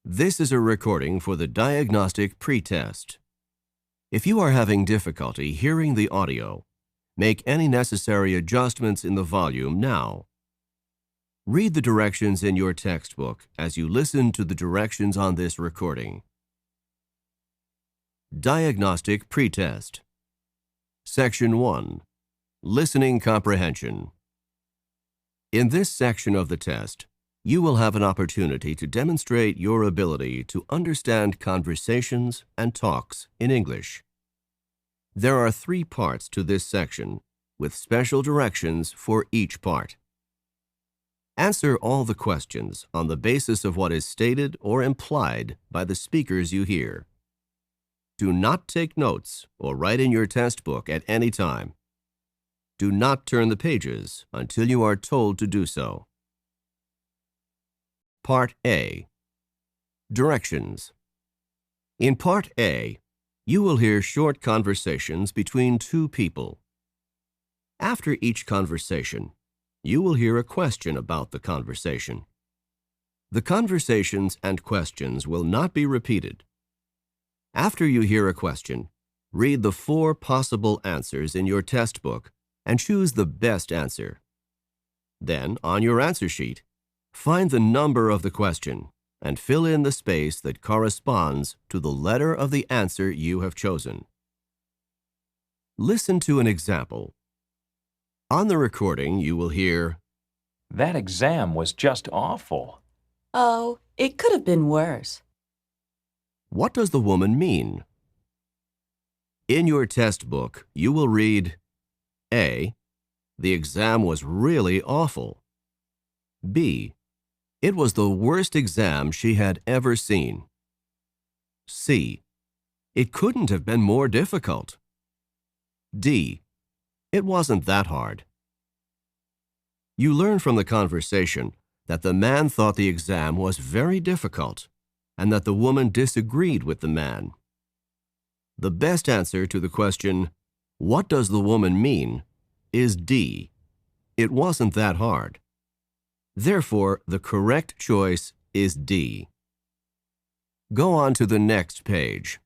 This is a recording for the Diagnostic Pretest. If you are having difficulty hearing the audio, make any necessary adjustments in the volume now. Read the directions in your textbook as you listen to the directions on this recording. Diagnostic Pretest. Section 1. Listening Comprehension. In this section of the test, you will have an opportunity to demonstrate your ability to understand conversations and talks in English. There are 3 parts to this section, with special directions for each part. Answer all the questions on the basis of what is stated or implied by the speakers you hear. Do not take notes or write in your test book at any time. Do not turn the pages until you are told to do so. Part A. Directions. In Part A, you will hear short conversations between 2 people. After each conversation, you will hear a question about the conversation. The conversations and questions will not be repeated. After you hear a question, read the 4 possible answers in your test book and choose the best answer. Then, on your answer sheet, find the number of the question and fill in the space that corresponds to the letter of the answer you have chosen. Listen to an example. On the recording, you will hear, "That exam was just awful." Oh, it could have been worse. "What does the woman mean?" In your test book, you will read, A. The exam was really awful. B. It was the worst exam she had ever seen. C. It couldn't have been more difficult. D. It wasn't that hard. You learn from the conversation that the man thought the exam was very difficult and that the woman disagreed with the man. The best answer to the question, "What does the woman mean?" is D. It wasn't that hard. Therefore, the correct choice is D. Go on to the next page.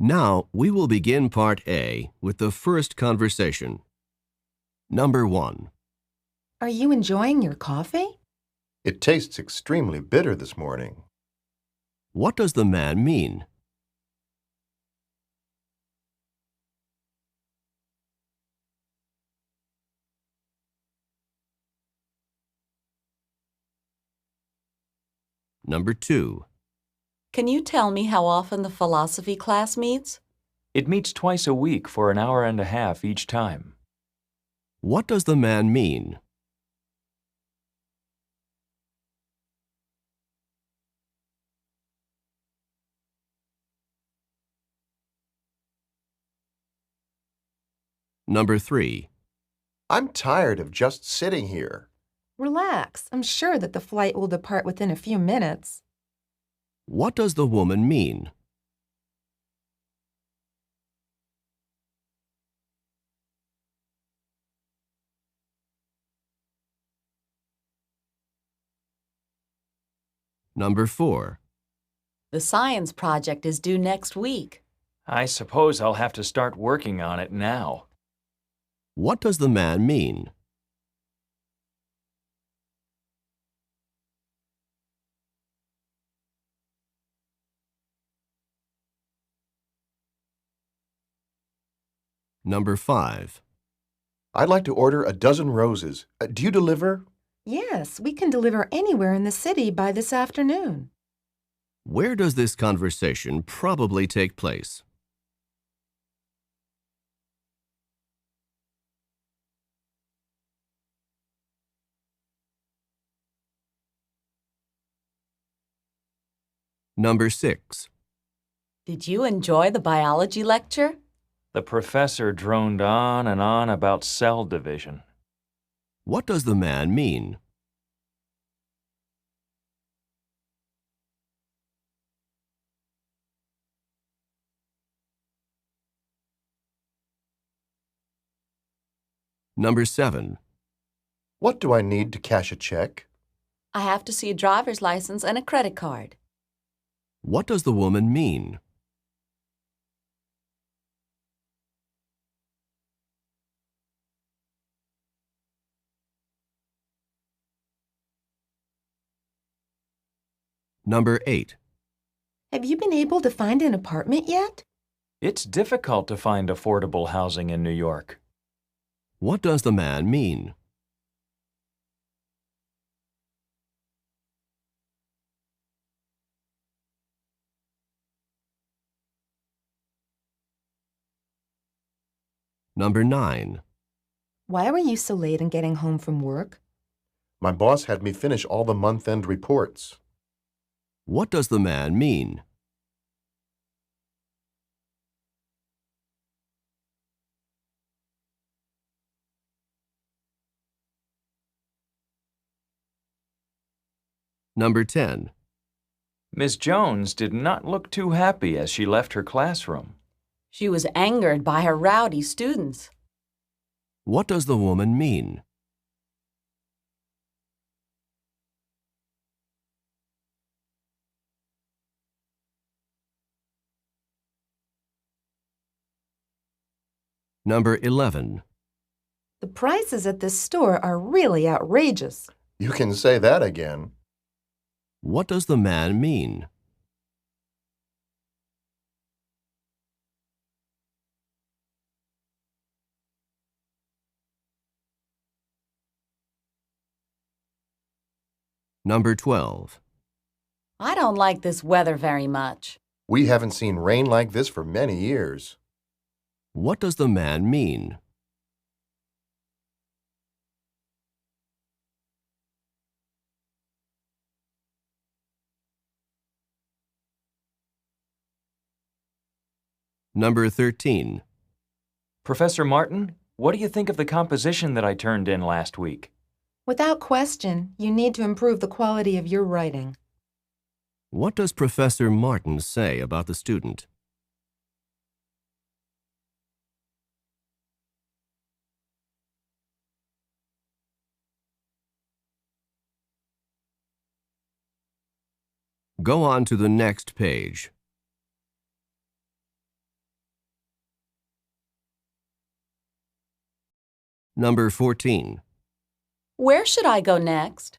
Now, we will begin Part A with the first conversation. Number 1. Are you enjoying your coffee? It tastes extremely bitter this morning. What does the man mean? Number 2. Can you tell me how often the philosophy class meets? It meets twice a week for an hour and a half each time. What does the man mean? Number 3. I'm tired of just sitting here. Relax. I'm sure that the flight will depart within a few minutes. What does the woman mean? Number 4. The science project is due next week. I suppose I'll have to start working on it now. What does the man mean? Number 5. I'd like to order a dozen roses. Do you deliver? Yes, we can deliver anywhere in the city by this afternoon. Where does this conversation probably take place? Number 6. Did you enjoy the biology lecture? The professor droned on and on about cell division. What does the man mean? Number 7. What do I need to cash a check? I have to see a driver's license and a credit card. What does the woman mean? Number 8. Have you been able to find an apartment yet? It's difficult to find affordable housing in New York. What does the man mean? Number 9. Why were you so late in getting home from work? My boss had me finish all the month-end reports. What does the man mean? Number 10. Miss Jones did not look too happy as she left her classroom. She was angered by her rowdy students. What does the woman mean? Number 11. The prices at this store are really outrageous. You can say that again. What does the man mean? Number 12. I don't like this weather very much. We haven't seen rain like this for many years. What does the man mean? Number 13. Professor Martin, what do you think of the composition that I turned in last week? Without question, you need to improve the quality of your writing. What does Professor Martin say about the student? Go on to the next page. Number 14. Where should I go next?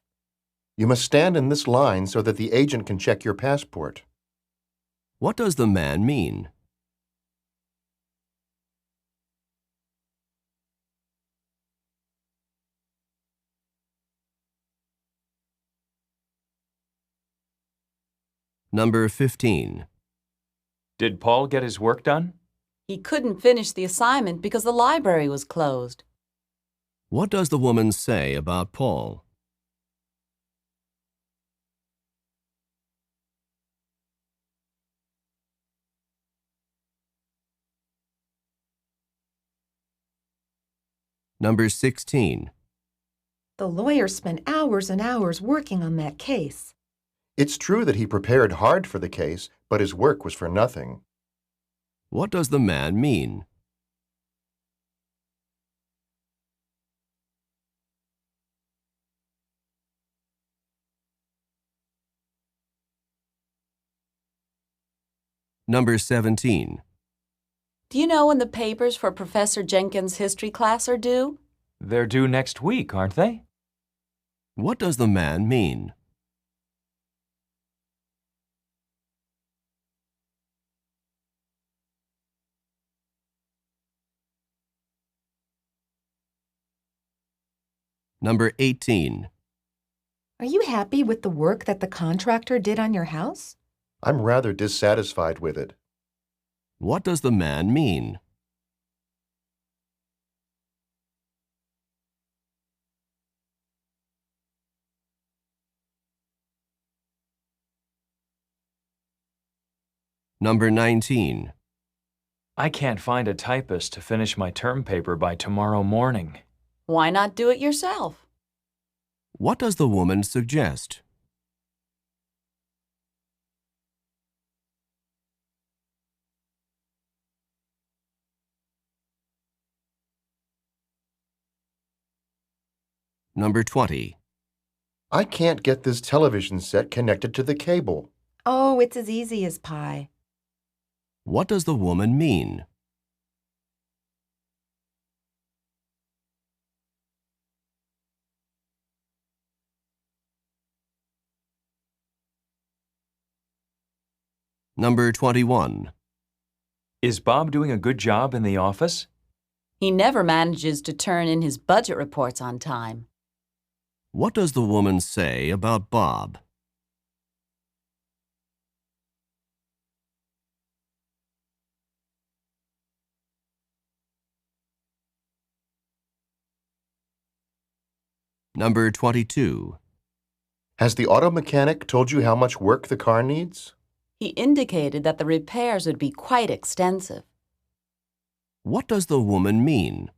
You must stand in this line so that the agent can check your passport. What does the man mean? Number 15. Did Paul get his work done? He couldn't finish the assignment because the library was closed. What does the woman say about Paul? Number 16. The lawyer spent hours and hours working on that case. It's true that he prepared hard for the case, but his work was for nothing. What does the man mean? Number 17. Do you know when the papers for Professor Jenkins' history class are due? They're due next week, aren't they? What does the man mean? Number 18. Are you happy with the work that the contractor did on your house? I'm rather dissatisfied with it. What does the man mean? Number 19. I can't find a typist to finish my term paper by tomorrow morning. Why not do it yourself? What does the woman suggest? Number 20. I can't get this television set connected to the cable. Oh, it's as easy as pie. What does the woman mean? Number 21. Is Bob doing a good job in the office? He never manages to turn in his budget reports on time. What does the woman say about Bob? Number 22. Has the auto mechanic told you how much work the car needs? He indicated that the repairs would be quite extensive. What does the woman mean?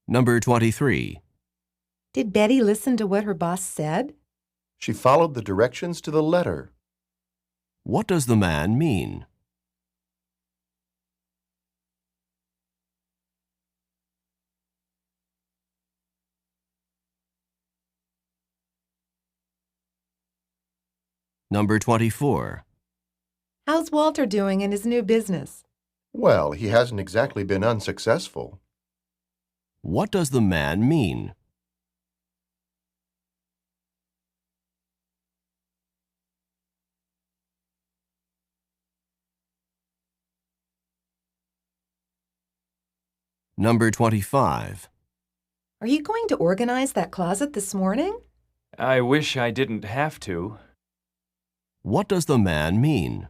Number 23. Did Betty listen to what her boss said? She followed the directions to the letter. What does the man mean? Number 24. How's Walter doing in his new business? Well, he hasn't exactly been unsuccessful. What does the man mean? Number 25. Are you going to organize that closet this morning? I wish I didn't have to. What does the man mean?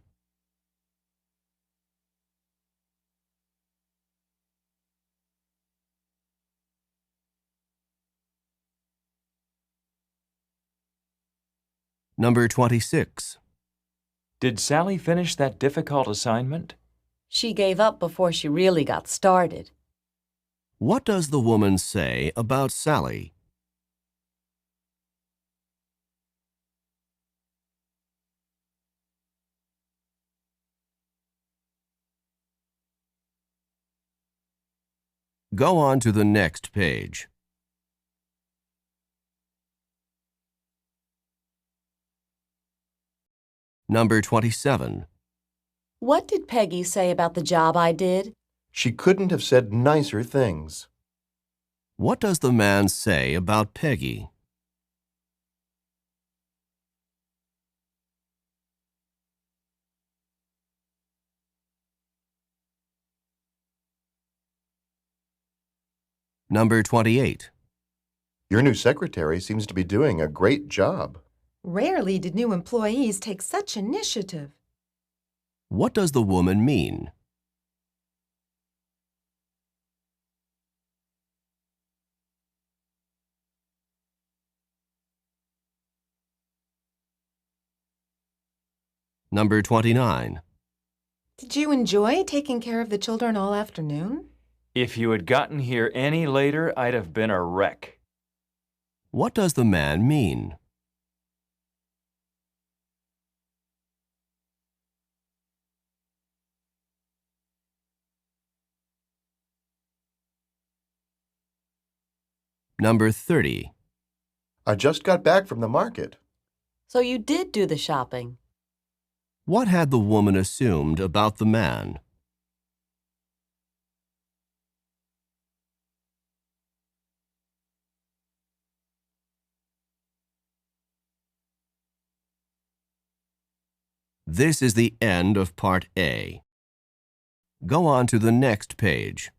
Number 26. Did Sally finish that difficult assignment? She gave up before she really got started. What does the woman say about Sally? Go on to the next page. Number 27. What did Peggy say about the job I did? She couldn't have said nicer things. What does the man say about Peggy? Number 28. Your new secretary seems to be doing a great job. Rarely did new employees take such initiative. What does the woman mean? Number 29. Did you enjoy taking care of the children all afternoon? If you had gotten here any later, I'd have been a wreck. What does the man mean? Number 30. I just got back from the market. So you did do the shopping. What had the woman assumed about the man? This is the end of Part A. Go on to the next page.